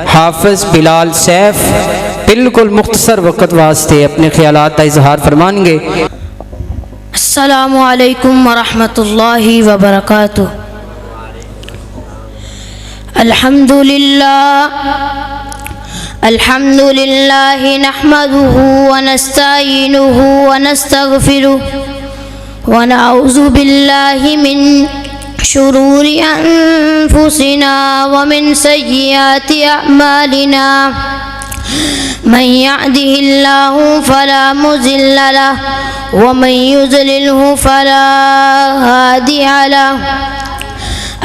हाफिज बिलाल सैफ बिल्कुल मुख्तसर वक़्त वास्ते अपने ख्यालात का इजहार फरमाएंगे। अस्सलामु अलैकुम वरहमतुल्लाहि वबरकातुह। अल्हम्दुलिल्लाह नहमदुहु व नस्तईनुहु व नस्तगफिरुहु व नऊज़ु बिल्लाहि मिन शुरूरि अनफुसिना व मिन सय्यिआति अअमालिना। मन यहदिहिल्लाहु फला मुज़िल्ल लहु व मन युज़लिल्हु फला हादिय लहु।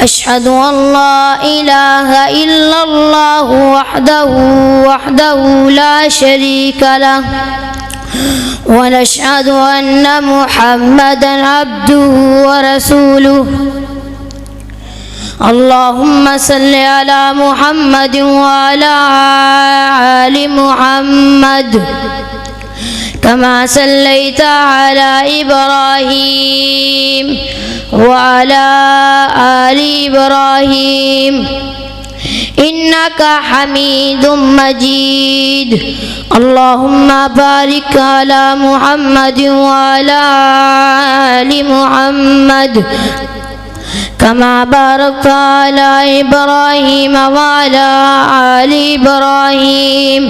अशहदु अल्ला इलाहा इल्लल्लाहु वहदहु ला शरीका लहु व नशहदु अन्ना मुहम्मदन अब्दुहु व रसूलुहु। अल्लाहुम्मा सल्लि अला मुहम्मद व अला आलि मुहम्मद कमा सल्लैता अला इब्राहीम व अला आलि इब्राहीम इन्नका हमीदुम मजीद। अल्लाहुम्मा बारिक अला मुहम्मद व अला आलि मुहम्मद कमा बारकता अला इब्राहीम व अला आलि इब्राहीम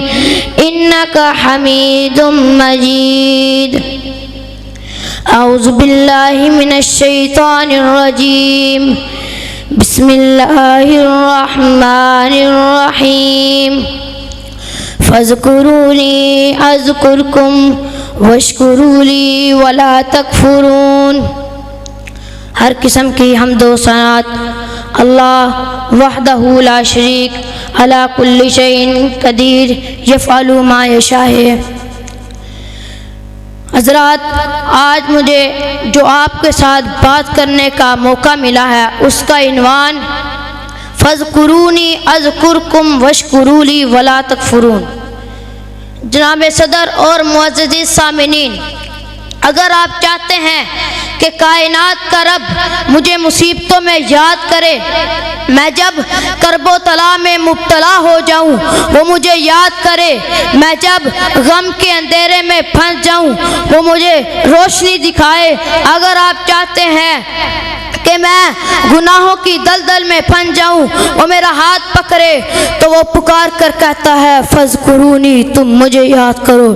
इन्नका हमीदुम मजीद। औज़ु बिल्लाहि मिनश शैतानिर रजीम। बिस्मिल्लाहिर रहमानिर रहीम। फ़ज़्कुरूनी अज़्कुरकुम वश्कुरूली वला तकफुरून। हर किस्म की हम्द व सनात अल्लाह वहदहु ला शरीक अला कुल्ली शैइन कदीर यफ़अलु मा यशा है। हज़रात, आज मुझे जो आपके साथ बात करने का मौका मिला है उसका इन्वान फ़ज़्कुरूनी अज़्कुरकुम वश्कुरूली वला तकफुरून। जनाब सदर और मुअज़्ज़िज़ सामिनीन, अगर आप चाहते हैं कि कायनात का रब मुझे मुसीबतों में याद करे, मैं जब करबो तला में मुब्तला हो जाऊं वो मुझे याद करे, मैं जब गम के अंधेरे में फंस जाऊं वो मुझे रोशनी दिखाए, अगर आप चाहते हैं कि मैं गुनाहों की दलदल में फंस जाऊं वो मेरा हाथ पकड़े, तो वो पुकार कर कहता है फ़ज़्कुरूनी, तुम मुझे याद करो,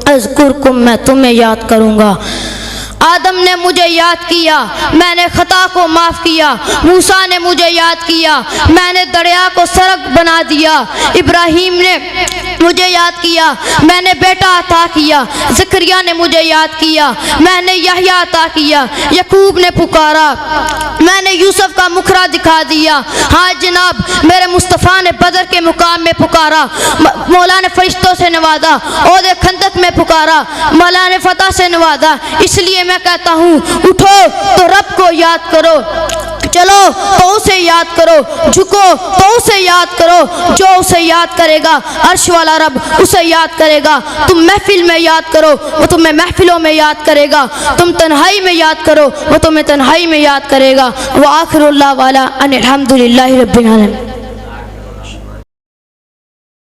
अज़्कुरकुम, मैं तुम्हें याद करूँगा। आदम ने मुझे याद किया, मैंने खता को माफ़ किया। मूसा ने मुझे याद किया, मैंने दरिया को सड़क बना दिया। इब्राहीम ने मुझे याद किया, मैंने बेटा अता किया। ज़करिया ने मुझे याद किया, मैंने यहया अता किया। यकूब ने पुकारा, मैंने यूसुफ का मुखरा दिखा दिया। हाँ जनाब, मेरे मुस्तफ़ा ने बदर के मुकाम में पुकारा, मौला ने फरिश्तों से नवाजा। ओहदे खंदक में पुकारा, मौला ने फतह से नवाजा। इसलिए मैं कहता हूँ, उठो तो रब को याद करो, चलो तो उसे याद करो, झुको तो उसे याद करो। जो उसे याद करेगा अर्श वाला रब उसे याद करेगा। तुम महफिल में याद करो वो तुम्हें महफिलों में याद करेगा, तुम तन्हाई में याद करो वो तुम्हें तन्हाई में याद करेगा। व आखिरुल्लाह वाला अनिल हम्दुलिल्लाहि रब्बिल आलमीन।